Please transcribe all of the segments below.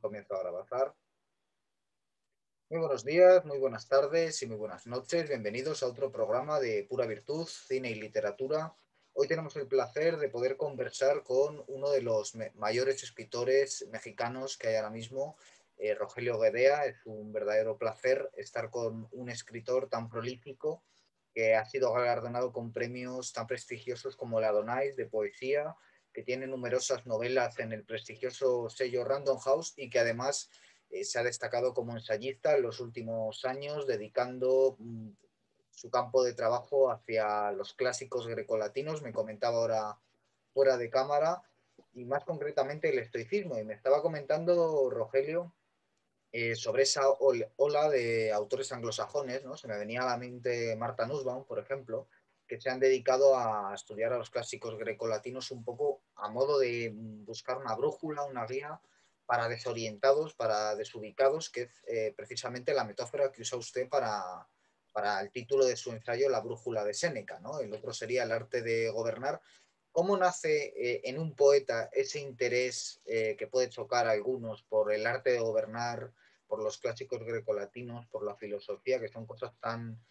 Comienzo a grabar. Muy buenos días, muy buenas tardes y muy buenas noches. Bienvenidos a otro programa de Pura Virtud, Cine y Literatura. Hoy tenemos el placer de poder conversar con uno de los mayores escritores mexicanos que hay ahora mismo, Rogelio Guedea. Es un verdadero placer estar con un escritor tan prolífico que ha sido galardonado con premios tan prestigiosos como el Adonais de poesía, que tiene numerosas novelas en el prestigioso sello Random House y que además se ha destacado como ensayista en los últimos años, dedicando su campo de trabajo hacia los clásicos grecolatinos. Me comentaba ahora fuera de cámara, y más concretamente el estoicismo. Y me estaba comentando Rogelio sobre esa ola de autores anglosajones, ¿no? Se me venía a la mente Martha Nussbaum, por ejemplo, que se han dedicado a estudiar a los clásicos grecolatinos un poco a modo de buscar una brújula, una guía para desorientados, para desubicados, que es precisamente la metáfora que usa usted para el título de su ensayo, La brújula de Séneca, ¿no? El otro sería El arte de gobernar. ¿Cómo nace en un poeta ese interés que puede chocar a algunos por el arte de gobernar, por los clásicos grecolatinos, por la filosofía, que son cosas tan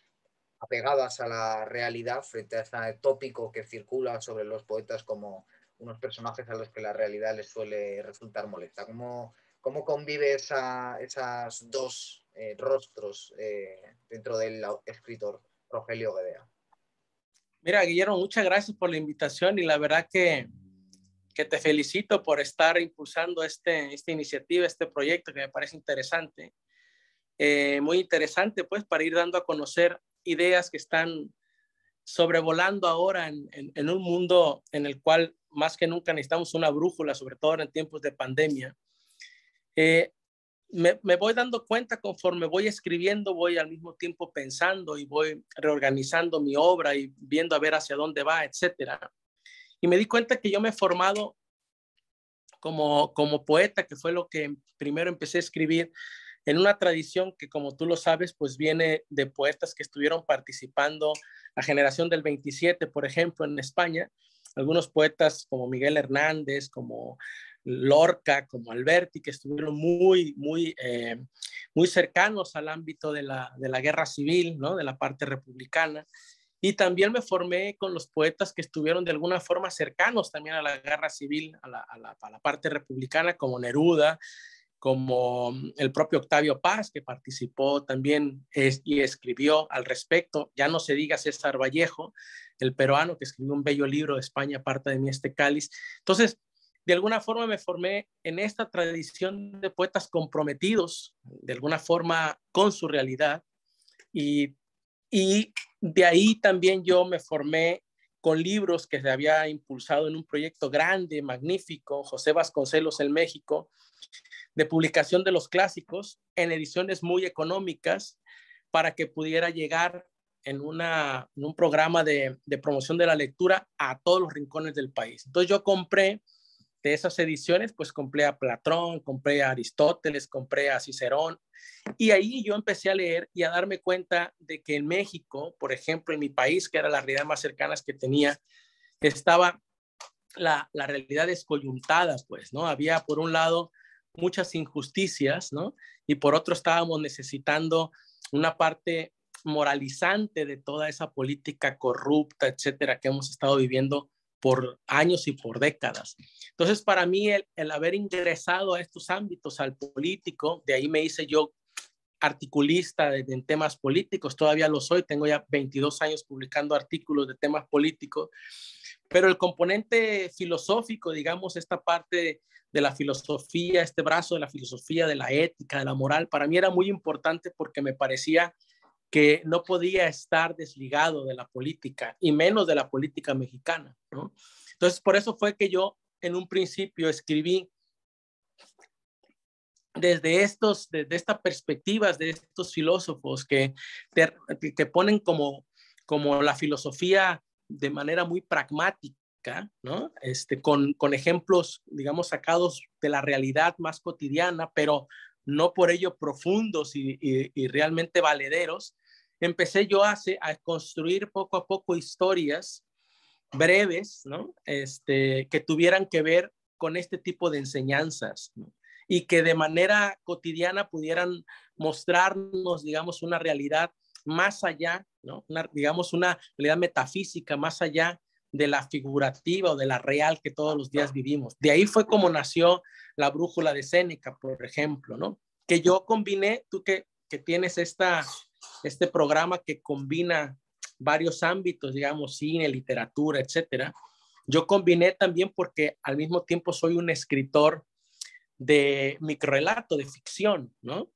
apegadas a la realidad frente a este tópico que circula sobre los poetas como unos personajes a los que la realidad les suele resultar molesta? ¿Cómo convive esas dos rostros dentro del escritor Rogelio Guedea? Mira, Guillermo, muchas gracias por la invitación y la verdad que te felicito por estar impulsando esta iniciativa, este proyecto que me parece interesante. Muy interesante, pues, para ir dando a conocer ideas que están sobrevolando ahora en un mundo en el cual más que nunca necesitamos una brújula, sobre todo en tiempos de pandemia. Me voy dando cuenta conforme voy escribiendo, voy al mismo tiempo pensando y voy reorganizando mi obra y viendo a ver hacia dónde va, etcétera. Y me di cuenta que yo me he formado como poeta, que fue lo que primero empecé a escribir, en una tradición que, como tú lo sabes, pues viene de poetas que estuvieron participando, la generación del 27, por ejemplo, en España, algunos poetas como Miguel Hernández, como Lorca, como Alberti, que estuvieron muy cercanos al ámbito de la guerra civil, ¿no? De la parte republicana. Y también me formé con los poetas que estuvieron de alguna forma cercanos también a la guerra civil, a la parte republicana, como Neruda, como el propio Octavio Paz, que participó también y escribió al respecto. Ya no se diga César Vallejo, el peruano, que escribió un bello libro de España, Aparta de mí este cáliz. Entonces, de alguna forma me formé en esta tradición de poetas comprometidos, de alguna forma, con su realidad. Y de ahí también yo me formé con libros que se había impulsado en un proyecto grande, magnífico, José Vasconcelos en México, de publicación de los clásicos en ediciones muy económicas para que pudiera llegar en un programa de promoción de la lectura a todos los rincones del país. Entonces yo compré de esas ediciones, pues compré a Platón, compré a Aristóteles, compré a Cicerón, y ahí yo empecé a leer y a darme cuenta de que en México, por ejemplo, en mi país, que era la realidad más cercana que tenía, estaba la realidad descoyuntada, pues, ¿no? Había, por un lado, muchas injusticias, ¿no? Y por otro estábamos necesitando una parte moralizante de toda esa política corrupta, etcétera, que hemos estado viviendo por años y por décadas. Entonces, para mí, el haber ingresado a estos ámbitos, al político, de ahí me hice yo articulista en temas políticos, todavía lo soy, tengo ya 22 años publicando artículos de temas políticos, pero el componente filosófico, digamos, esta parte de la filosofía, este brazo de la filosofía, de la ética, de la moral, para mí era muy importante porque me parecía que no podía estar desligado de la política y menos de la política mexicana, ¿no? Entonces, por eso fue que yo en un principio escribí desde estas perspectivas de estos filósofos que te ponen como la filosofía de manera muy pragmática, ¿no? Con ejemplos, digamos, sacados de la realidad más cotidiana, pero no por ello profundos y realmente valederos. Empecé yo a construir poco a poco historias breves, ¿no? Que tuvieran que ver con este tipo de enseñanzas, ¿no? y que de manera cotidiana pudieran mostrarnos, digamos, una realidad más allá, ¿no? Digamos, una realidad metafísica más allá de la figurativa o de la real que todos los días vivimos. De ahí fue como nació la brújula de Séneca, por ejemplo, ¿no? Que yo combiné, tú que tienes este programa que combina varios ámbitos, digamos, cine, literatura, etcétera. Yo combiné también porque al mismo tiempo soy un escritor de microrelato, de ficción, ¿no?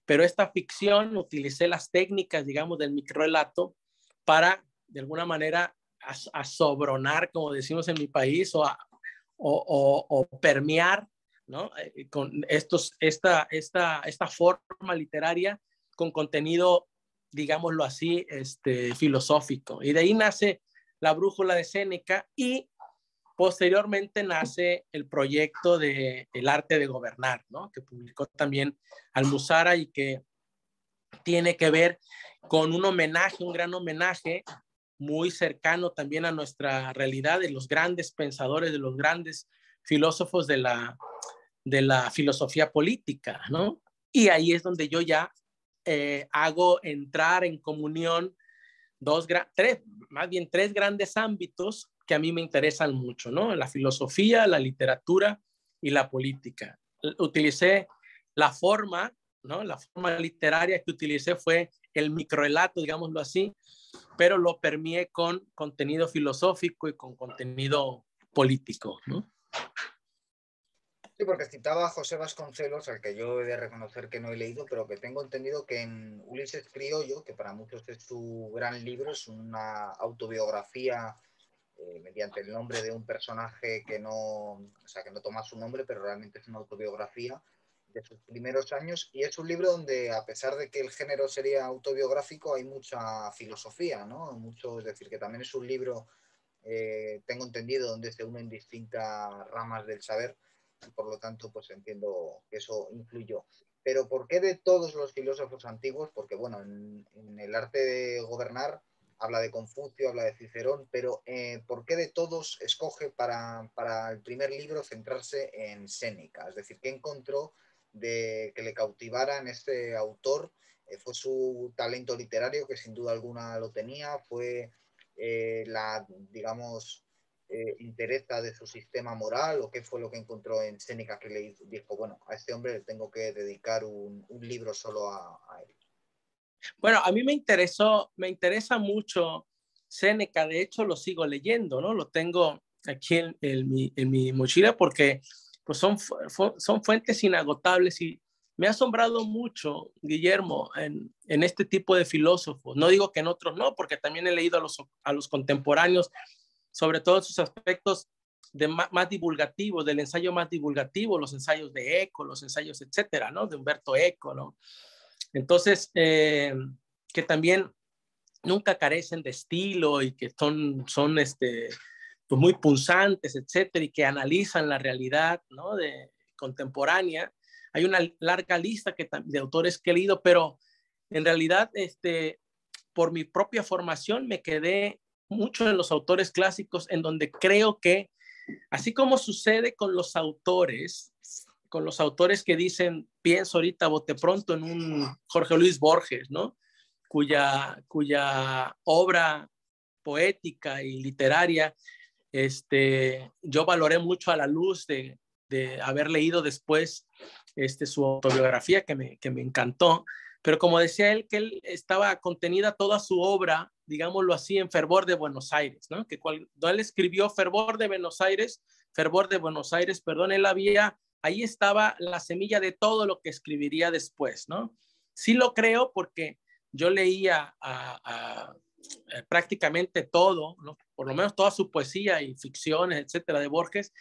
Pero esta ficción utilicé las técnicas, digamos, del microrelato para, de alguna manera, asobronar, como decimos en mi país, o permear, ¿no? Con esta forma literaria con contenido, digámoslo así, filosófico. Y de ahí nace la brújula de Séneca y posteriormente nace el proyecto de El arte de gobernar, ¿no? Que publicó también Almuzara y que tiene que ver con un homenaje, un gran homenaje muy cercano también a nuestra realidad, de los grandes pensadores, de los grandes filósofos de la filosofía política, ¿no? Y ahí es donde yo ya hago entrar en comunión tres grandes ámbitos que a mí me interesan mucho, ¿no? La filosofía, la literatura y la política. Utilicé la forma, ¿no? La forma literaria que utilicé fue el microrelato, digámoslo así, pero lo permeé con contenido filosófico y con contenido político, ¿no? Sí, porque citaba a José Vasconcelos, al que yo he de reconocer que no he leído, pero que tengo entendido que en Ulises Criollo, que para muchos es su gran libro, es una autobiografía mediante el nombre de un personaje que no toma su nombre, pero realmente es una autobiografía de sus primeros años, y es un libro donde, a pesar de que el género sería autobiográfico, hay mucha filosofía, ¿no? Mucho, es decir, que también es un libro, tengo entendido, donde se unen distintas ramas del saber, y por lo tanto, pues entiendo que eso influyó. Pero ¿por qué de todos los filósofos antiguos? Porque, bueno, en el arte de gobernar habla de Confucio, habla de Cicerón, pero ¿por qué de todos escoge para el primer libro centrarse en Séneca? Es decir, ¿qué encontró de que le cautivara en este autor? ¿Fue su talento literario, que sin duda alguna lo tenía? ¿Fue digamos, interesa de su sistema moral, o qué fue lo que encontró en Séneca que le dijo, bueno, a este hombre le tengo que dedicar un libro solo a él? Bueno, a mí me interesa mucho Séneca, de hecho lo sigo leyendo, ¿no? Lo tengo aquí en mi mochila porque pues son fuentes inagotables y me ha asombrado mucho, Guillermo, en este tipo de filósofos. No digo que en otros no, porque también he leído a los contemporáneos, sobre todo en sus aspectos más divulgativos, del ensayo más divulgativo, los ensayos de Eco, los ensayos, etcétera, ¿no? De Humberto Eco, ¿no? Entonces, que también nunca carecen de estilo y que son pues muy punzantes, etcétera, y que analizan la realidad, ¿no? Contemporánea. Hay una larga lista de autores que he leído, pero en realidad, por mi propia formación, me quedé mucho en los autores clásicos, en donde creo que, así como sucede con los autores que dicen, pienso ahorita bote pronto en un Jorge Luis Borges, ¿no? Cuya obra poética y literaria yo valoré mucho a la luz de haber leído después su autobiografía que me encantó, pero como decía él, que él estaba contenida toda su obra, digámoslo así, en Fervor de Buenos Aires, ¿no? Que cuando él escribió Fervor de Buenos Aires, perdón, ahí estaba la semilla de todo lo que escribiría después, ¿no? Sí lo creo porque yo leía prácticamente todo, ¿no? Por lo menos toda su poesía y ficciones, etcétera, de Borges,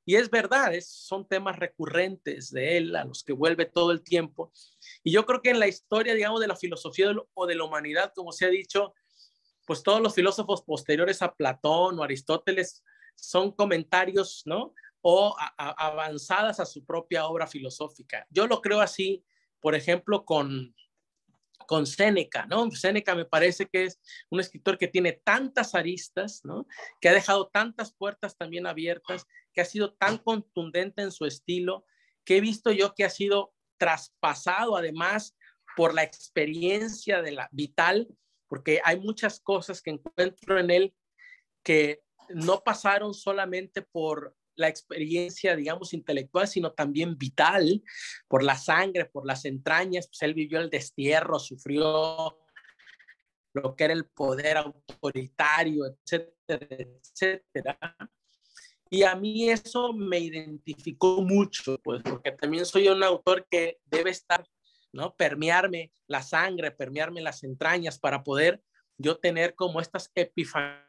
y es verdad, son temas recurrentes de él a los que vuelve todo el tiempo. Y yo creo que en la historia, digamos, de la filosofía o de la humanidad, como se ha dicho, pues todos los filósofos posteriores a Platón o Aristóteles son comentarios, ¿no? O avanzadas a su propia obra filosófica. Yo lo creo así, por ejemplo, con Séneca, ¿no? Séneca me parece que es un escritor que tiene tantas aristas, ¿no? Que ha dejado tantas puertas también abiertas, que ha sido tan contundente en su estilo, que he visto yo que ha sido traspasado además por la experiencia de la vital, porque hay muchas cosas que encuentro en él que no pasaron solamente por la experiencia, digamos, intelectual, sino también vital, por la sangre, por las entrañas. Pues él vivió el destierro, sufrió lo que era el poder autoritario, etcétera, etcétera. Y a mí eso me identificó mucho, pues, porque también soy un autor que debe estar, ¿no? Permearme la sangre, permearme las entrañas para poder yo tener como estas epifanías.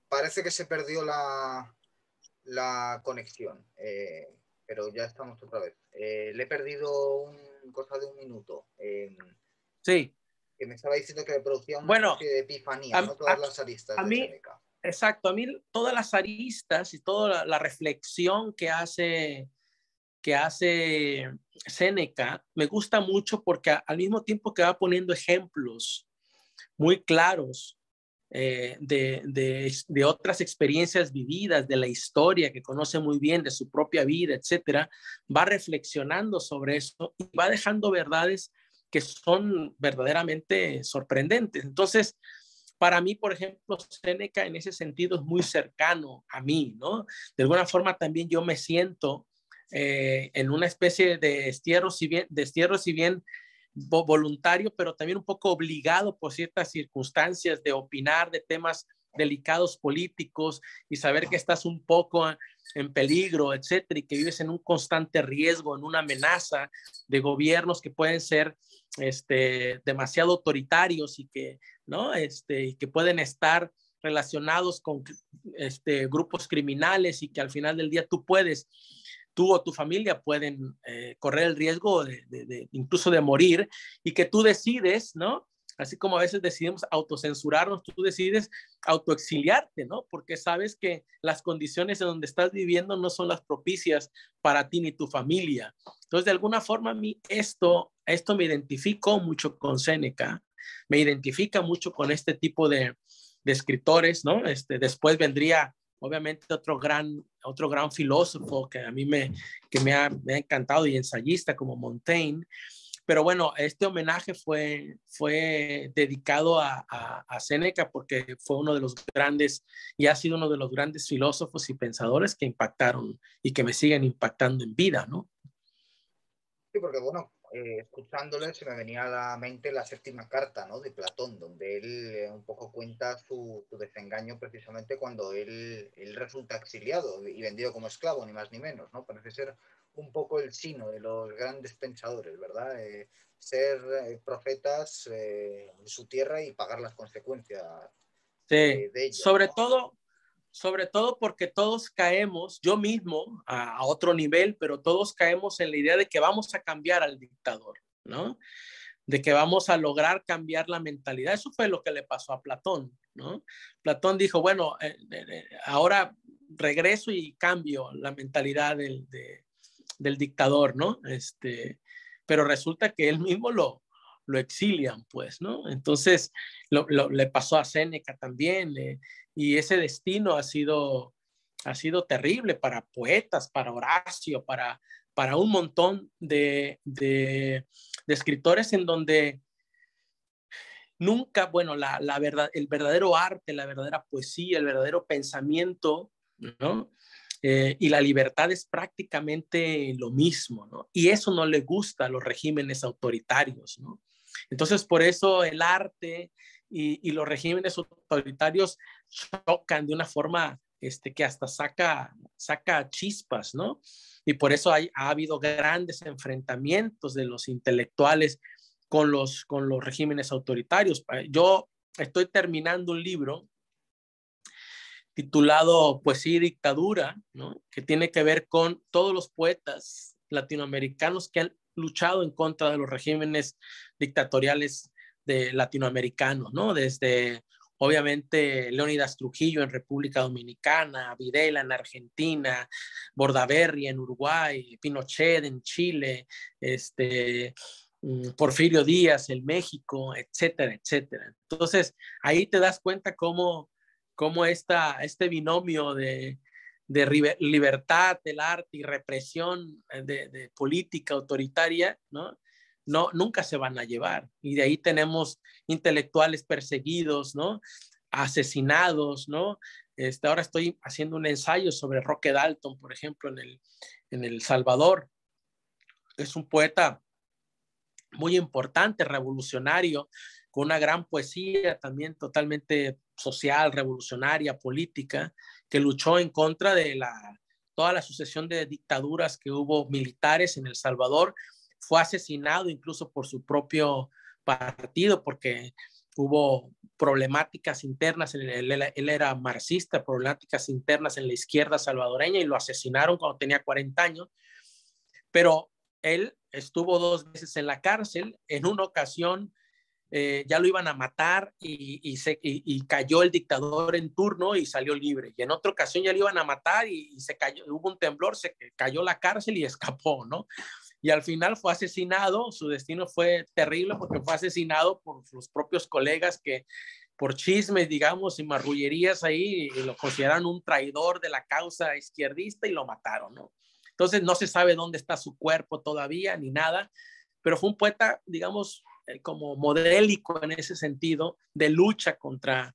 Parece que se perdió la conexión, pero ya estamos otra vez. Le he perdido cosa de un minuto. Sí. Que me estaba diciendo que producía una Bueno, especie de epifanía, ¿no? Todas las aristas a de mí, Séneca. exacto, a mí todas las aristas y toda la reflexión que hace Séneca me gusta mucho porque al mismo tiempo que va poniendo ejemplos muy claros de otras experiencias vividas, de la historia que conoce muy bien, de su propia vida, etcétera, va reflexionando sobre eso y va dejando verdades que son verdaderamente sorprendentes. Entonces, para mí, por ejemplo, Séneca en ese sentido es muy cercano a mí, ¿no? De alguna forma también yo me siento en una especie de destierro, si bien voluntario, pero también un poco obligado por ciertas circunstancias de opinar de temas delicados políticos y saber que estás un poco en peligro, etcétera, y que vives en un constante riesgo, en una amenaza de gobiernos que pueden ser demasiado autoritarios y que, ¿no? Y que pueden estar relacionados con grupos criminales y que al final del día tú o tu familia pueden correr el riesgo incluso de morir y que tú decides, ¿no? Así como a veces decidimos autocensurarnos, tú decides autoexiliarte, ¿no? Porque sabes que las condiciones en donde estás viviendo no son las propicias para ti ni tu familia. Entonces, de alguna forma, a mí esto me identifico mucho con Séneca, me identifica mucho con este tipo de escritores, ¿no? Después vendría obviamente otro gran filósofo que a mí me ha encantado y ensayista como Montaigne. Pero bueno, este homenaje fue dedicado a Séneca porque fue uno de los grandes y ha sido uno de los grandes filósofos y pensadores que impactaron y que me siguen impactando en vida, ¿no? Sí, porque bueno, escuchándole se me venía a la mente la séptima carta, ¿no? De Platón, donde él un poco cuenta su desengaño precisamente cuando él resulta exiliado y vendido como esclavo, ni más ni menos, ¿no? Parece ser un poco el sino de los grandes pensadores, ¿verdad? Ser profetas en su tierra y pagar las consecuencias Sí, de ello, sobre ¿no? todo porque todos caemos, yo mismo a otro nivel, pero todos caemos en la idea de que vamos a cambiar al dictador, ¿no? De que vamos a lograr cambiar la mentalidad. Eso fue lo que le pasó a Platón, ¿no? Platón dijo, bueno, ahora regreso y cambio la mentalidad del dictador, ¿no? Pero resulta que él mismo lo exilian, pues, ¿no? Entonces, le pasó a Séneca también, y ese destino ha sido terrible para poetas, para Horacio, para un montón de escritores en donde nunca, bueno, el verdadero arte, la verdadera poesía, el verdadero pensamiento, ¿no? Y la libertad es prácticamente lo mismo, ¿no? Y eso no le gusta a los regímenes autoritarios, ¿no? Entonces, por eso el arte y los regímenes autoritarios chocan de una forma que hasta saca chispas, ¿no? Y por eso ha habido grandes enfrentamientos de los intelectuales con los regímenes autoritarios. Yo estoy terminando un libro titulado Poesía y Dictadura, ¿no? Que tiene que ver con todos los poetas latinoamericanos que han luchado en contra de los regímenes dictatoriales latinoamericanos, ¿no? Desde obviamente Leónidas Trujillo en República Dominicana, Videla en Argentina, Bordaberry en Uruguay, Pinochet en Chile, Porfirio Díaz en México, etcétera, etcétera. Entonces, ahí te das cuenta cómo este binomio de libertad del arte y represión de política autoritaria, ¿no? Nunca se van a llevar. Y de ahí tenemos intelectuales perseguidos, ¿no? Asesinados, ¿no? Ahora estoy haciendo un ensayo sobre Roque Dalton, por ejemplo, en El Salvador. Es un poeta muy importante, revolucionario, con una gran poesía también totalmente social, revolucionaria, política, que luchó en contra de toda la sucesión de dictaduras que hubo militares en El Salvador. Fue asesinado incluso por su propio partido porque hubo problemáticas internas, él era marxista, problemáticas internas en la izquierda salvadoreña y lo asesinaron cuando tenía 40 años, pero él estuvo 2 veces en la cárcel. En una ocasión ya lo iban a matar y cayó el dictador en turno y salió libre. Y en otra ocasión ya lo iban a matar y se cayó, hubo un temblor, se cayó la cárcel y escapó, ¿no? Y al final fue asesinado. Su destino fue terrible porque fue asesinado por los propios colegas que por chismes, digamos, y marrullerías ahí, y lo consideraron un traidor de la causa izquierdista y lo mataron, ¿no? Entonces no se sabe dónde está su cuerpo todavía ni nada, pero fue un poeta, digamos, como modélico en ese sentido de lucha contra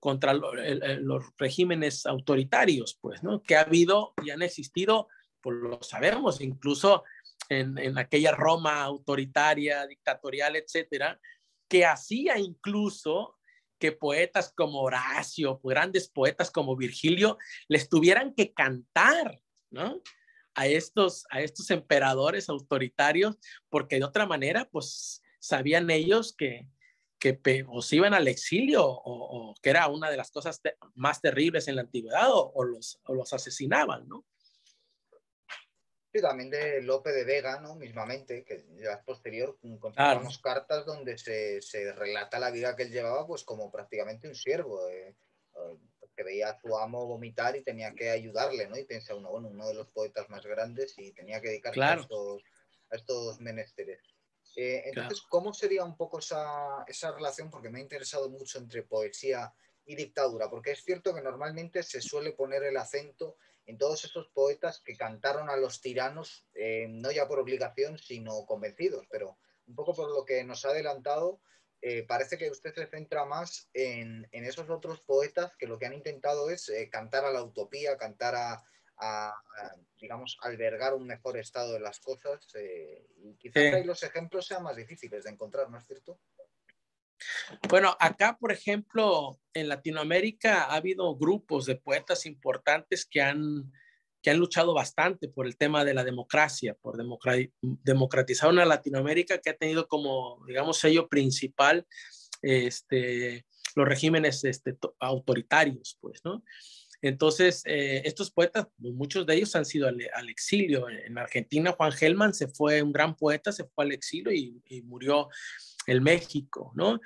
los regímenes autoritarios, pues, ¿no? Que ha habido y han existido, pues lo sabemos, incluso en aquella Roma autoritaria, dictatorial, etcétera, que hacía incluso que poetas como Horacio, grandes poetas como Virgilio, les tuvieran que cantar, ¿no? A estos emperadores autoritarios, porque de otra manera, pues sabían ellos que o se iban al exilio o que era una de las cosas más terribles en la antigüedad o los asesinaban, ¿no? Sí, también de Lope de Vega, ¿no? Mismamente, que ya es posterior, conservamos cartas donde se relata la vida que él llevaba pues como prácticamente un siervo, que veía a su amo vomitar y tenía que ayudarle, ¿no? Y piensa uno, bueno, uno de los poetas más grandes y tenía que dedicarse a estos menesteres. Entonces, ¿cómo sería un poco esa relación? Porque me ha interesado mucho entre poesía y dictadura, porque es cierto que normalmente se suele poner el acento en todos estos poetas que cantaron a los tiranos, no ya por obligación, sino convencidos, pero un poco por lo que nos ha adelantado, parece que usted se centra más en esos otros poetas que lo que han intentado es cantar a la utopía, cantar digamos, albergar un mejor estado de las cosas, y quizás ahí los ejemplos sean más difíciles de encontrar, ¿no es cierto? Bueno, acá, por ejemplo, en Latinoamérica ha habido grupos de poetas importantes que han luchado bastante por el tema de la democracia, por democratizar una Latinoamérica que ha tenido como, digamos, sello principal los regímenes autoritarios, pues, ¿no? Entonces, estos poetas, muchos de ellos han sido al exilio. En Argentina, Juan Gelman un gran poeta, se fue al exilio y murió en México, ¿no?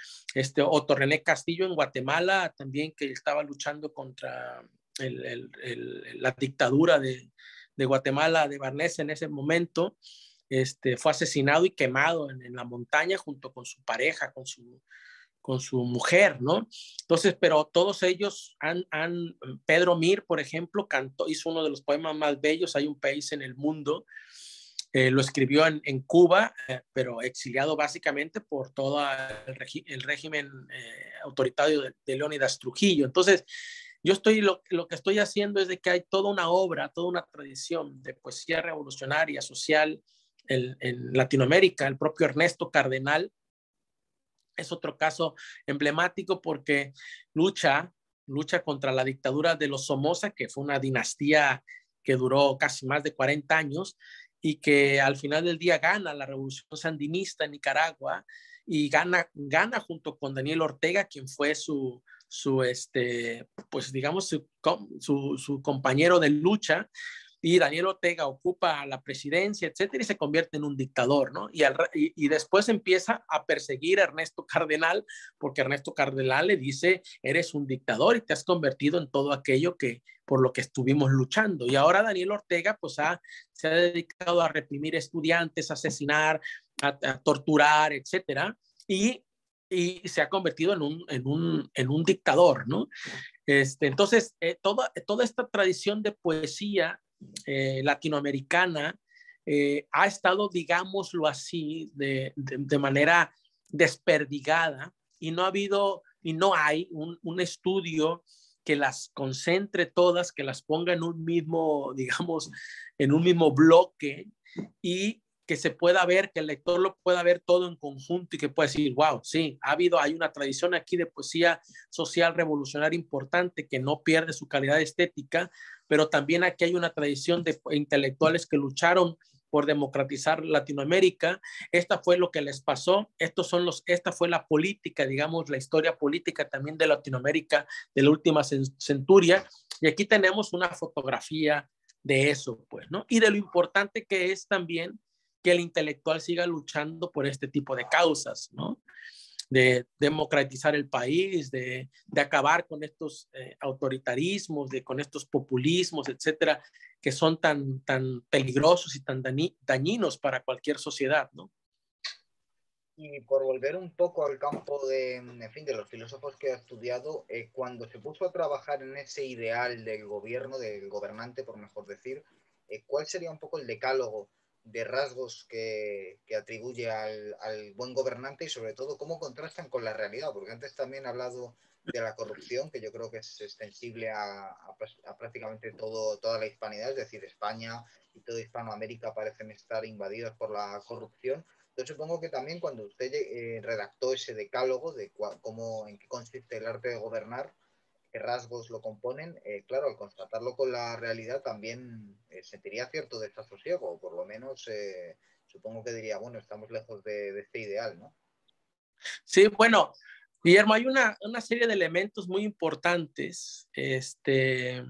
Otto René Castillo en Guatemala, también que estaba luchando contra la dictadura de Guatemala, de Barnés en ese momento, fue asesinado y quemado en la montaña junto con su pareja, con su mujer, ¿no? Entonces, pero todos ellos Pedro Mir, por ejemplo, hizo uno de los poemas más bellos, Hay un país en el mundo, lo escribió en Cuba, pero exiliado básicamente por todo el régimen autoritario de Leónidas Trujillo. Entonces, lo que estoy haciendo es de que hay toda una obra, toda una tradición de poesía revolucionaria, social en Latinoamérica. El propio Ernesto Cardenal es otro caso emblemático porque lucha contra la dictadura de los Somoza, que fue una dinastía que duró casi más de 40 años y que al final del día gana la revolución sandinista en Nicaragua y gana junto con Daniel Ortega, quien fue pues digamos su compañero de lucha. y Daniel Ortega ocupa la presidencia, etcétera, y se convierte en un dictador, ¿no? Y después empieza a perseguir a Ernesto Cardenal, porque Ernesto Cardenal le dice, eres un dictador y te has convertido en todo aquello que por lo que estuvimos luchando. Y ahora Daniel Ortega pues se ha dedicado a reprimir estudiantes, a asesinar, a torturar, etcétera, y se ha convertido en un dictador, ¿no? Entonces, toda esta tradición de poesía latinoamericana ha estado, digámoslo así, de manera desperdigada, y no ha habido y no hay un estudio que las concentre todas, que las ponga en un mismo, digamos, en un mismo bloque, y que se pueda ver, que el lector lo pueda ver todo en conjunto y que pueda decir, wow, sí, hay una tradición aquí de poesía social revolucionaria importante que no pierde su calidad estética, pero también aquí hay una tradición de intelectuales que lucharon por democratizar Latinoamérica. Esta fue lo que les pasó. Esta fue la política, digamos, la historia política también de Latinoamérica de la última centuria. Y aquí tenemos una fotografía de eso, pues, ¿no? Y de lo importante que es también que el intelectual siga luchando por este tipo de causas, ¿no? De democratizar el país, de acabar con estos autoritarismos, con estos populismos, etcétera, que son tan peligrosos y tan dañinos para cualquier sociedad, ¿no? Y por volver un poco al campo en fin, de los filósofos que ha estudiado, cuando se puso a trabajar en ese ideal del gobierno, del gobernante, por mejor decir, ¿cuál sería un poco el decálogo de rasgos que atribuye al buen gobernante y sobre todo cómo contrastan con la realidad? Porque antes también he hablado de la corrupción, que yo creo que es extensible a prácticamente toda la hispanidad, es decir, España y toda Hispanoamérica parecen estar invadidas por la corrupción. Yo supongo que también cuando usted redactó ese decálogo de en qué consiste el arte de gobernar, qué rasgos lo componen, claro, al constatarlo con la realidad también sentiría cierto desasosiego, o por lo menos supongo que diría, bueno, estamos lejos de este ideal, ¿no? Sí, bueno, Guillermo, hay una serie de elementos muy importantes que,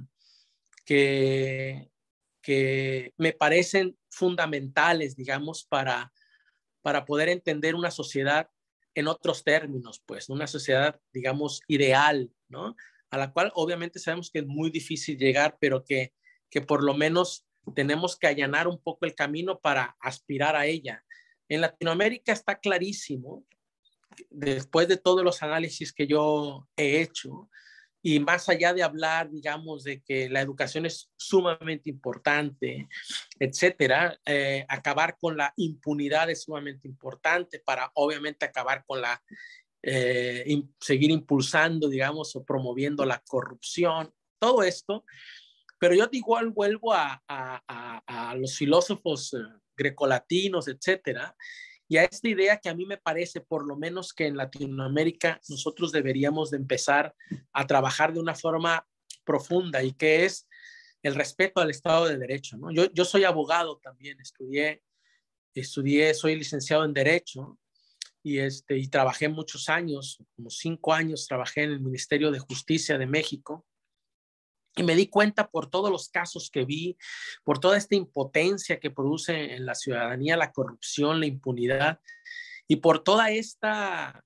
que me parecen fundamentales, digamos, para poder entender una sociedad en otros términos, pues, una sociedad, digamos, ideal, ¿no? A la cual obviamente sabemos que es muy difícil llegar, pero que por lo menos tenemos que allanar un poco el camino para aspirar a ella. En Latinoamérica está clarísimo, después de todos los análisis que yo he hecho, y más allá de hablar, digamos, de que la educación es sumamente importante, etcétera, acabar con la impunidad es sumamente importante para, obviamente, acabar con seguir impulsando, digamos, o promoviendo la corrupción, todo esto. Pero yo igual vuelvo a los filósofos grecolatinos, etcétera, y a esta idea que a mí me parece, por lo menos que en Latinoamérica nosotros deberíamos de empezar a trabajar de una forma profunda, y que es el respeto al Estado de Derecho, ¿no? Yo soy abogado también, soy licenciado en Derecho, y trabajé muchos años, como 5 años, trabajé en el Ministerio de Justicia de México. Y me di cuenta por todos los casos que vi, por toda esta impotencia que produce en la ciudadanía la corrupción, la impunidad, y por toda esta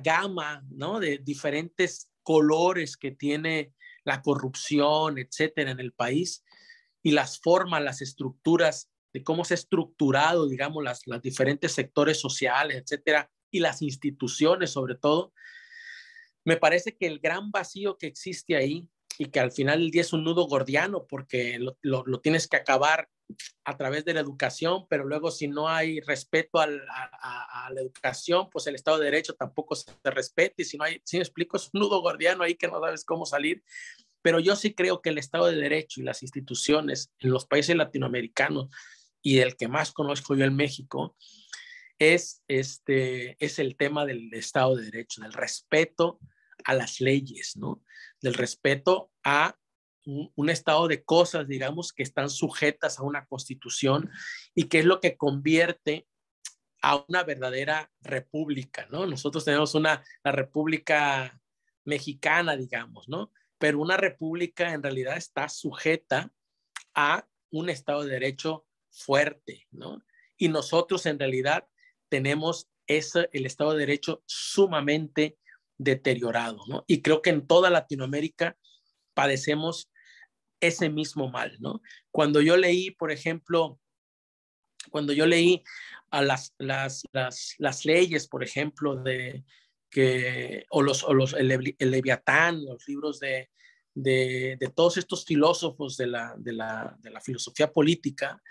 gama, ¿no?, de diferentes colores que tiene la corrupción, etcétera, en el país, y las formas, las estructuras, de cómo se ha estructurado, digamos, las diferentes sectores sociales, etcétera, y las instituciones sobre todo. Me parece que el gran vacío que existe ahí, y que al final del día es un nudo gordiano, porque lo tienes que acabar a través de la educación, pero luego si no hay respeto a la educación, pues el Estado de Derecho tampoco se respeta, y si no hay, si me explico, es un nudo gordiano ahí que no sabes cómo salir. Pero yo sí creo que el Estado de Derecho y las instituciones en los países latinoamericanos, y el que más conozco yo en México, es el tema del Estado de Derecho, del respeto a las leyes, ¿no? Del respeto a un estado de cosas, digamos, que están sujetas a una constitución, y que es lo que convierte a una verdadera república, ¿no? Nosotros tenemos la república mexicana, digamos, ¿no? Pero una república en realidad está sujeta a un Estado de Derecho fuerte, ¿no? Y nosotros en realidad tenemos el Estado de Derecho sumamente deteriorado, ¿no? Y creo que en toda Latinoamérica padecemos ese mismo mal, ¿no? Cuando yo leí, por ejemplo, cuando yo leí a las leyes, por ejemplo, el Leviatán, los libros de todos estos filósofos de la filosofía política,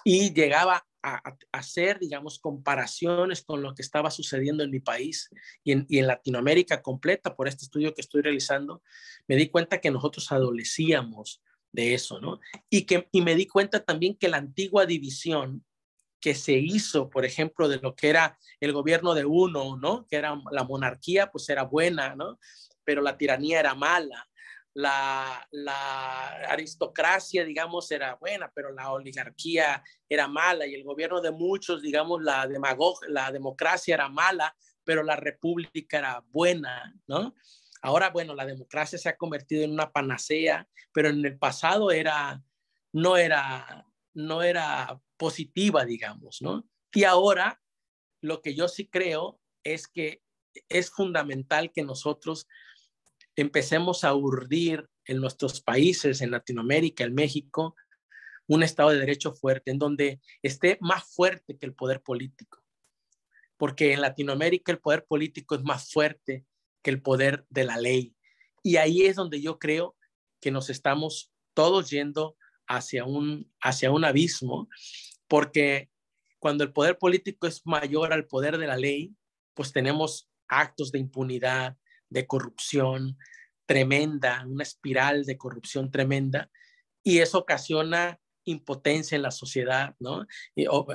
y llegaba a hacer, digamos, comparaciones con lo que estaba sucediendo en mi país y en Latinoamérica completa por este estudio que estoy realizando, me di cuenta que nosotros adolecíamos de eso, ¿no? Y me di cuenta también que la antigua división que se hizo, por ejemplo, de lo que era el gobierno de uno, ¿no? Que era la monarquía, pues era buena, ¿no? Pero la tiranía era mala. La aristocracia, digamos, era buena, pero la oligarquía era mala y el gobierno de muchos, digamos, la democracia era mala, pero la república era buena, ¿no? Ahora, bueno, la democracia se ha convertido en una panacea, pero en el pasado no era, no era positiva, digamos, ¿no? Y ahora lo que yo sí creo es que es fundamental que nosotros empecemos a urdir en nuestros países, en Latinoamérica, en México, un Estado de Derecho fuerte, en donde esté más fuerte que el poder político. Porque en Latinoamérica el poder político es más fuerte que el poder de la ley. Y ahí es donde yo creo que nos estamos todos yendo hacia un abismo, porque cuando el poder político es mayor al poder de la ley, pues tenemos actos de impunidad, de corrupción tremenda, una espiral de corrupción tremenda, y eso ocasiona impotencia en la sociedad, ¿no?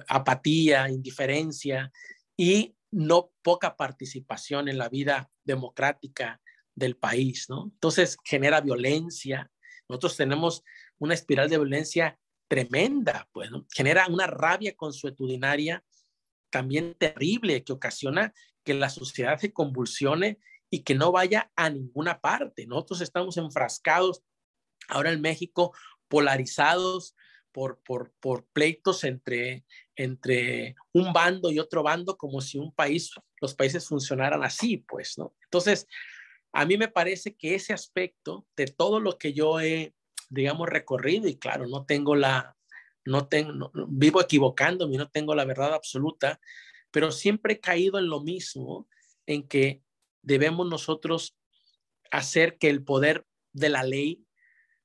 Apatía, indiferencia y no poca participación en la vida democrática del país, ¿no? Entonces genera violencia. Nosotros tenemos una espiral de violencia tremenda, pues, ¿no? Genera una rabia consuetudinaria también terrible que ocasiona que la sociedad se convulsione y que no vaya a ninguna parte. Nosotros estamos enfrascados ahora en México, polarizados por pleitos entre un bando y otro bando, como si los países funcionaran así, pues, ¿no? Entonces, a mí me parece que ese aspecto de todo lo que yo he, digamos, recorrido, y claro, vivo equivocándome, no tengo la verdad absoluta, pero siempre he caído en lo mismo, en que debemos nosotros hacer que el poder de la ley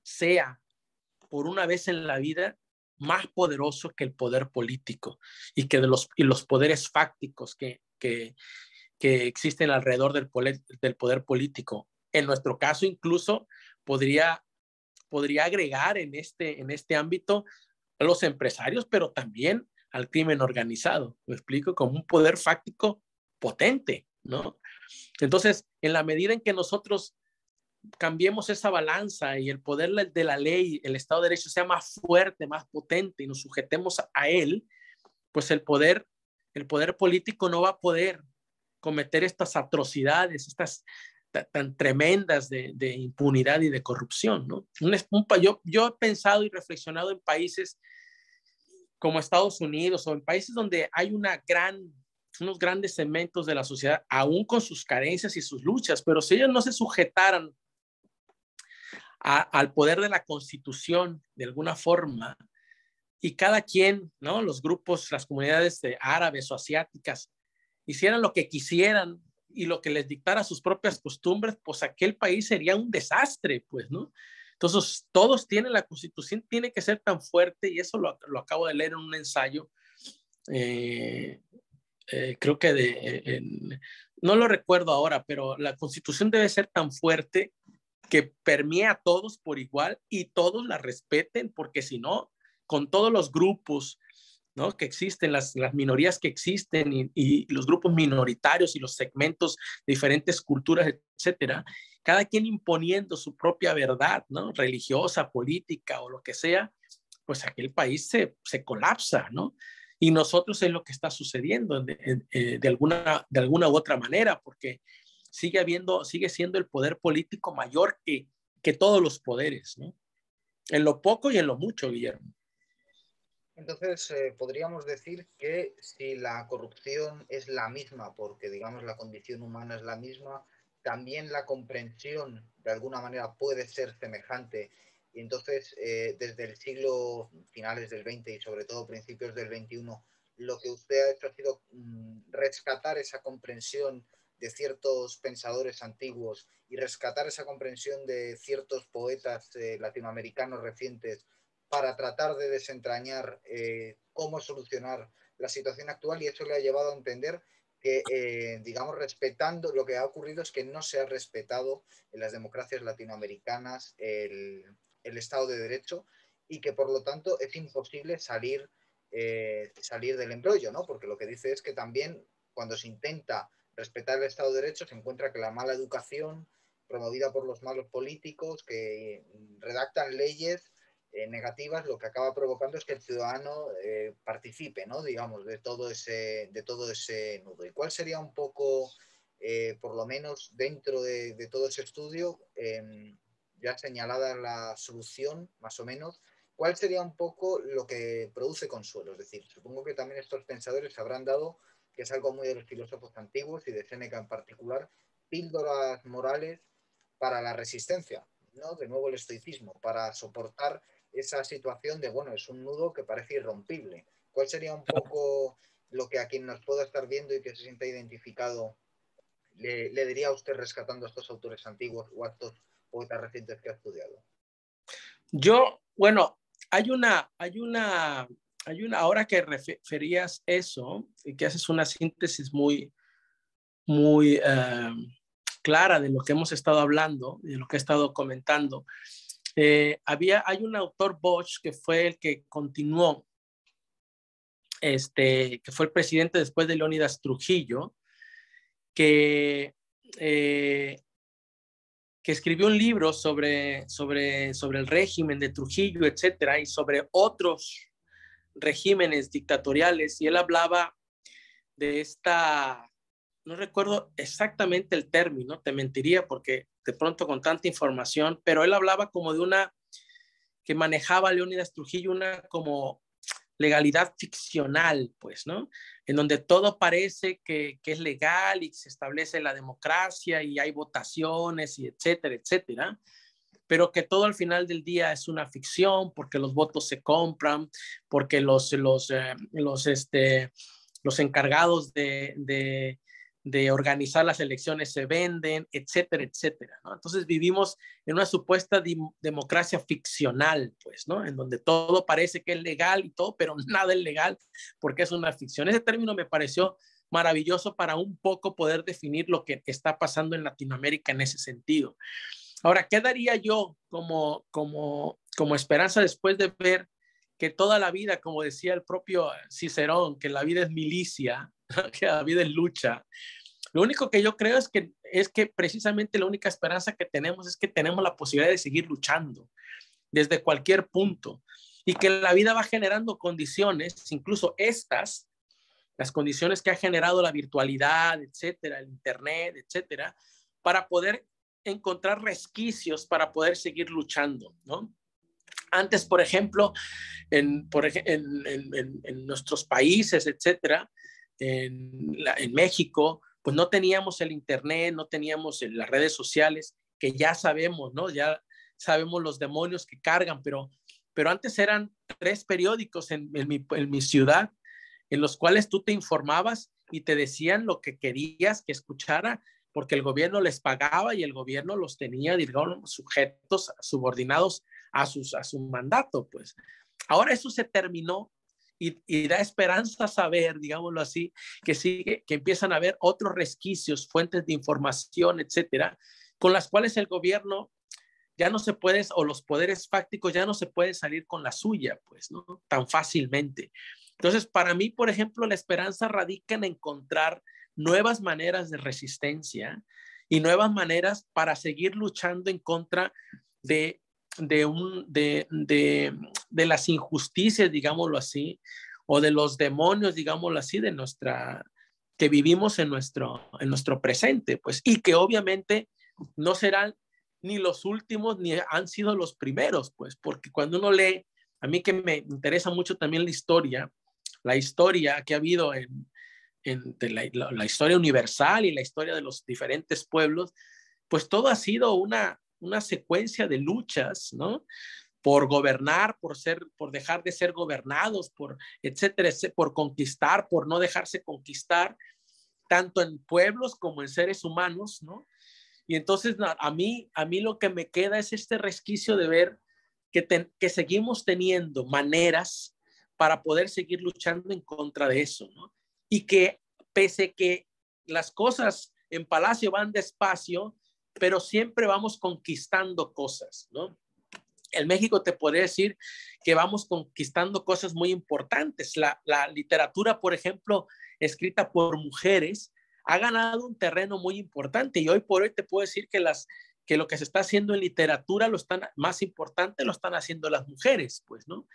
sea, por una vez en la vida, más poderoso que el poder político y que los poderes fácticos que existen alrededor del poder político. En nuestro caso, incluso podría agregar en este ámbito a los empresarios, pero también al crimen organizado. ¿Me explico? Como un poder fáctico potente, ¿no? Entonces, en la medida en que nosotros cambiemos esa balanza y el poder de la ley, el Estado de Derecho sea más fuerte, más potente y nos sujetemos a él, pues el poder político no va a poder cometer estas atrocidades, estas tan tremendas de impunidad y de corrupción, ¿no? Yo he pensado y reflexionado en países como Estados Unidos o en países donde hay unos grandes segmentos de la sociedad, aún con sus carencias y sus luchas, pero si ellos no se sujetaran al poder de la Constitución de alguna forma, y cada quien, ¿no? Los grupos, las comunidades árabes o asiáticas, hicieran lo que quisieran y lo que les dictara sus propias costumbres, pues aquel país sería un desastre, pues, ¿no? Entonces, todos tienen, la Constitución tiene que ser tan fuerte, y eso lo acabo de leer en un ensayo, creo que no lo recuerdo ahora, pero la Constitución debe ser tan fuerte que permee a todos por igual y todos la respeten, porque si no, con todos los grupos, ¿no? Que existen, las minorías que existen y los grupos minoritarios y los segmentos de diferentes culturas, etcétera, cada quien imponiendo su propia verdad, ¿no? Religiosa, política o lo que sea, pues aquel país se colapsa, ¿no? Y nosotros es lo que está sucediendo de alguna u otra manera, porque sigue siendo el poder político mayor que todos los poderes, ¿no? En lo poco y en lo mucho, Guillermo. Entonces, podríamos decir que si la corrupción es la misma, porque digamos la condición humana es la misma, también la comprensión de alguna manera puede ser semejante. Y entonces, desde el siglo finales del XX y sobre todo principios del XXI, lo que usted ha hecho ha sido rescatar esa comprensión de ciertos pensadores antiguos y rescatar esa comprensión de ciertos poetas latinoamericanos recientes para tratar de desentrañar cómo solucionar la situación actual, y eso le ha llevado a entender que, digamos, respetando, lo que ha ocurrido es que no se ha respetado en las democracias latinoamericanas el Estado de Derecho, y que por lo tanto es imposible salir del embrollo, ¿no? Porque lo que dice es que también cuando se intenta respetar el Estado de Derecho se encuentra que la mala educación promovida por los malos políticos que redactan leyes negativas, lo que acaba provocando es que el ciudadano participe, ¿no? Digamos, de todo ese nudo. ¿Y cuál sería un poco, por lo menos dentro de todo ese estudio, ya señalada la solución, más o menos, cuál sería un poco lo que produce consuelo? Es decir, supongo que también estos pensadores habrán dado, que es algo muy de los filósofos antiguos y de Séneca en particular, píldoras morales para la resistencia, ¿no? De nuevo el estoicismo, para soportar esa situación de, bueno, es un nudo que parece irrompible. ¿Cuál sería un poco lo que a quien nos pueda estar viendo y que se sienta identificado le diría a usted rescatando a estos autores antiguos o a estos poetas recientes que ha estudiado? Yo, bueno, ahora que referías eso y que haces una síntesis muy clara de lo que hemos estado hablando, de lo que he estado comentando. Hay un autor, Bosch, que fue el que continuó, que fue el presidente después de Leónidas Trujillo, que, eh, que escribió un libro sobre el régimen de Trujillo, etcétera, y sobre otros regímenes dictatoriales, y él hablaba de no recuerdo exactamente el término, te mentiría porque de pronto con tanta información, pero él hablaba como de una que manejaba Leónidas Trujillo, una como legalidad ficcional, pues, ¿no? En donde todo parece que es legal y se establece la democracia y hay votaciones y etcétera, etcétera, pero que todo al final del día es una ficción porque los votos se compran, porque los encargados de organizar las elecciones se venden, etcétera, etcétera, ¿no? Entonces vivimos en una supuesta democracia ficcional, pues, ¿no? En donde todo parece que es legal y todo, pero nada es legal porque es una ficción. Ese término me pareció maravilloso para un poco poder definir lo que está pasando en Latinoamérica en ese sentido. Ahora, ¿qué daría yo como esperanza después de ver que toda la vida, como decía el propio Cicerón, que la vida es milicia, que la vida es lucha? Lo único que yo creo es que precisamente la única esperanza que tenemos es que tenemos la posibilidad de seguir luchando desde cualquier punto y que la vida va generando condiciones, incluso las condiciones que ha generado la virtualidad, etcétera, el internet, etcétera, para poder encontrar resquicios para poder seguir luchando, ¿no? Antes, por ejemplo, en nuestros países, etcétera, en México, pues no teníamos el internet, no teníamos las redes sociales, que ya sabemos, ¿no? Ya sabemos los demonios que cargan, pero antes eran 3 periódicos en mi ciudad, en los cuales tú te informabas y te decían lo que querías que escuchara, porque el gobierno les pagaba y el gobierno los tenía, digamos, sujetos, subordinados a su mandato, pues. Ahora eso se terminó y da esperanza saber, digámoslo así, que empiezan a haber otros resquicios, fuentes de información, etcétera, con las cuales el gobierno ya no se puede, o los poderes fácticos ya no se pueden salir con la suya, pues, ¿no? Tan fácilmente. Entonces, para mí, por ejemplo, la esperanza radica en encontrar nuevas maneras de resistencia y nuevas maneras para seguir luchando en contra de, de las injusticias, digámoslo así, o de los demonios, digámoslo así, que vivimos en nuestro presente, pues, y que obviamente no serán ni los últimos ni han sido los primeros, pues, porque cuando uno lee a mí que me interesa mucho también la historia que ha habido de la historia universal y la historia de los diferentes pueblos, pues todo ha sido una secuencia de luchas, ¿no? Por gobernar, por dejar de ser gobernados, por etcétera, por conquistar, por no dejarse conquistar, tanto en pueblos como en seres humanos, ¿no? Y entonces a mí lo que me queda es este resquicio de ver que seguimos teniendo maneras para poder seguir luchando en contra de eso, ¿no? Y que pese que las cosas en Palacio van despacio, pero siempre vamos conquistando cosas, ¿no? En México te podría decir que vamos conquistando cosas muy importantes. La literatura, por ejemplo, escrita por mujeres, ha ganado un terreno muy importante y hoy por hoy te puedo decir que lo que se está haciendo en literatura más importante lo están haciendo las mujeres, pues, ¿no?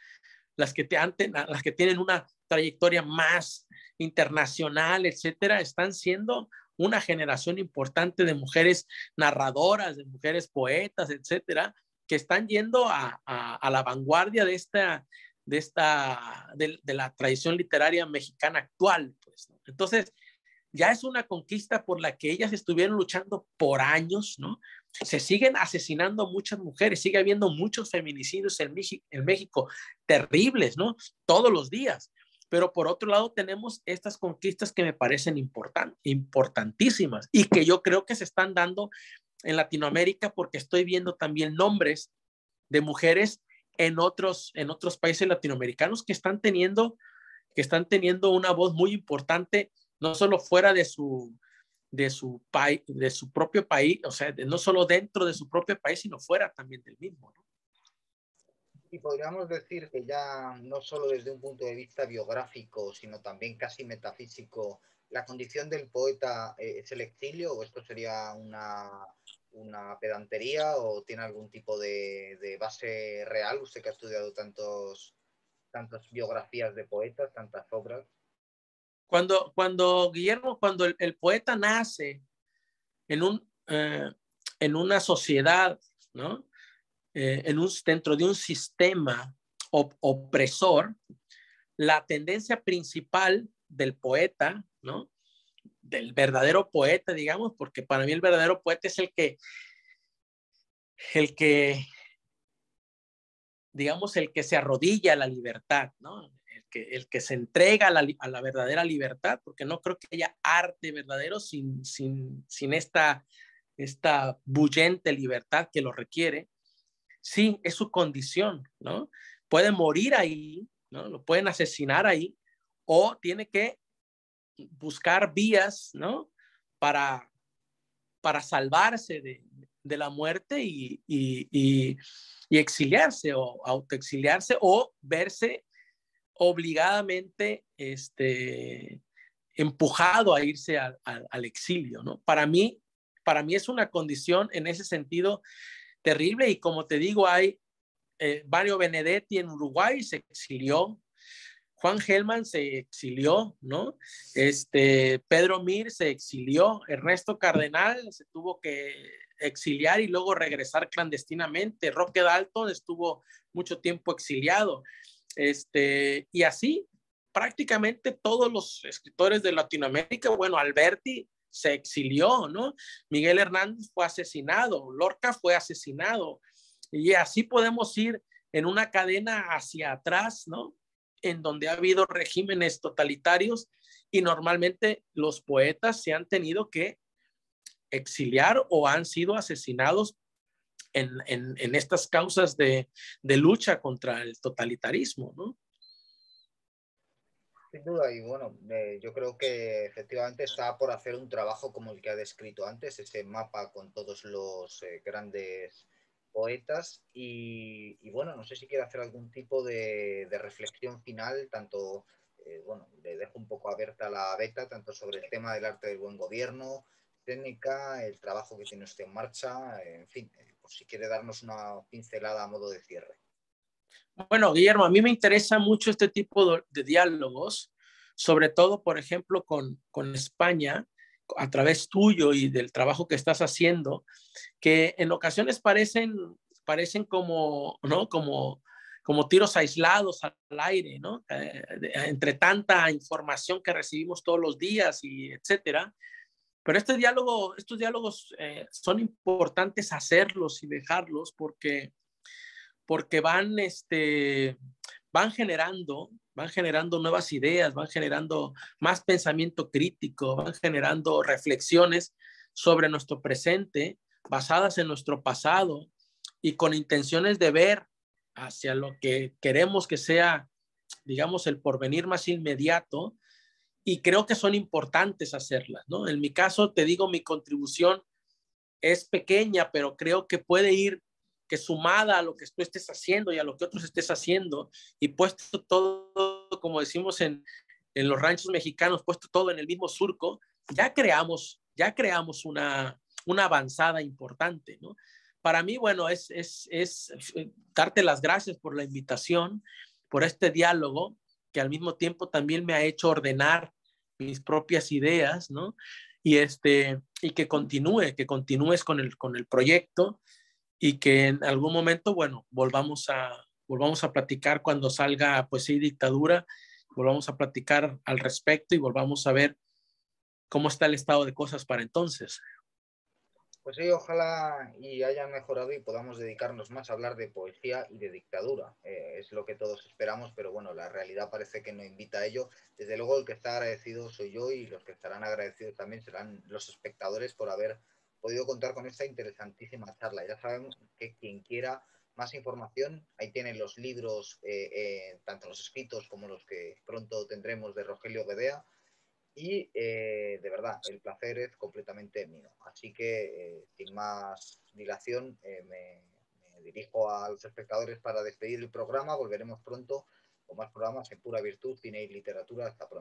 Las que tienen una trayectoria más internacional, etcétera, están siendo una generación importante de mujeres narradoras, de mujeres poetas, etcétera, que están yendo a la vanguardia de la tradición literaria mexicana actual, pues, ¿no? Entonces, ya es una conquista por la que ellas estuvieron luchando por años, ¿no? Se siguen asesinando muchas mujeres, sigue habiendo muchos feminicidios en México terribles, ¿no? Todos los días. Pero por otro lado tenemos estas conquistas que me parecen importantísimas y que yo creo que se están dando en Latinoamérica porque estoy viendo también nombres de mujeres en otros países latinoamericanos que están teniendo una voz muy importante, no solo fuera de su propio país, o sea, no solo dentro de su propio país, sino fuera también del mismo, ¿no? Y podríamos decir que ya no solo desde un punto de vista biográfico, sino también casi metafísico, la condición del poeta es el exilio, o esto sería una pedantería, o tiene algún tipo de base real, usted que ha estudiado tantas biografías de poetas, tantas obras. Cuando el poeta nace en, en una sociedad, ¿no? Dentro de un sistema opresor, la tendencia principal del poeta, ¿no? Del verdadero poeta, digamos, porque para mí el verdadero poeta es digamos, el que se arrodilla a la libertad, ¿no? El que se entrega a la verdadera libertad, porque no creo que haya arte verdadero sin esta bullente libertad que lo requiere. Sí, es su condición, ¿no? Puede morir ahí, ¿no? Lo pueden asesinar ahí, o tiene que buscar vías, ¿no? Para, para salvarse de la muerte y exiliarse o autoexiliarse o verse obligadamente empujado a irse al exilio, ¿no? Para mí es una condición en ese sentido terrible y como te digo, hay Mario Benedetti en Uruguay se exilió, Juan Gelman se exilió, ¿no? Pedro Mir se exilió, Ernesto Cardenal se tuvo que exiliar y luego regresar clandestinamente, Roque Dalton estuvo mucho tiempo exiliado, y así prácticamente todos los escritores de Latinoamérica, bueno, Alberti se exilió, ¿no? Miguel Hernández fue asesinado, Lorca fue asesinado, y así podemos ir en una cadena hacia atrás, ¿no? En donde ha habido regímenes totalitarios y normalmente los poetas se han tenido que exiliar o han sido asesinados en estas causas de lucha contra el totalitarismo, ¿no? Sin duda, y bueno, yo creo que efectivamente está por hacer un trabajo como el que ha descrito antes, ese mapa con todos los grandes poetas. Y bueno, no sé si quiere hacer algún tipo de reflexión final, tanto, bueno, le dejo un poco abierta la beta, tanto sobre el tema del arte del buen gobierno, técnica, el trabajo que tiene usted en marcha, en fin, por si quiere darnos una pincelada a modo de cierre. Bueno, Guillermo, a mí me interesa mucho este tipo de diálogos, sobre todo, por ejemplo, con España, a través tuyo y del trabajo que estás haciendo, que en ocasiones parecen como, ¿no? Como como tiros aislados al aire, ¿no? Entre tanta información que recibimos todos los días y etcétera. Pero estos diálogos son importantes hacerlos y dejarlos porque van generando nuevas ideas, van generando más pensamiento crítico, van generando reflexiones sobre nuestro presente, basadas en nuestro pasado y con intenciones de ver hacia lo que queremos que sea, digamos, el porvenir más inmediato, y creo que son importantes hacerlas, ¿no? En mi caso, te digo, mi contribución es pequeña, pero creo que puede ir que sumada a lo que tú estés haciendo y a lo que otros estés haciendo, y puesto todo, como decimos en los ranchos mexicanos, puesto todo en el mismo surco, ya creamos una avanzada importante, ¿no? Para mí, bueno, es darte las gracias por la invitación, por este diálogo, que al mismo tiempo también me ha hecho ordenar mis propias ideas, ¿no? Y que continúes con el proyecto, y que en algún momento, bueno, volvamos a platicar cuando salga Poesía y Dictadura, volvamos a platicar al respecto y volvamos a ver cómo está el estado de cosas para entonces. Pues sí, ojalá y haya mejorado y podamos dedicarnos más a hablar de poesía y de dictadura. Es lo que todos esperamos, pero bueno, la realidad parece que no invita a ello. Desde luego el que está agradecido soy yo, y los que estarán agradecidos también serán los espectadores por haber podido contar con esta interesantísima charla. Ya saben que quien quiera más información, ahí tienen los libros, tanto los escritos como los que pronto tendremos de Rogelio Bedea. Y de verdad, el placer es completamente mío. Así que, sin más dilación, me dirijo a los espectadores para despedir el programa. Volveremos pronto con más programas en Pura Virtud, Cine y Literatura. Hasta pronto.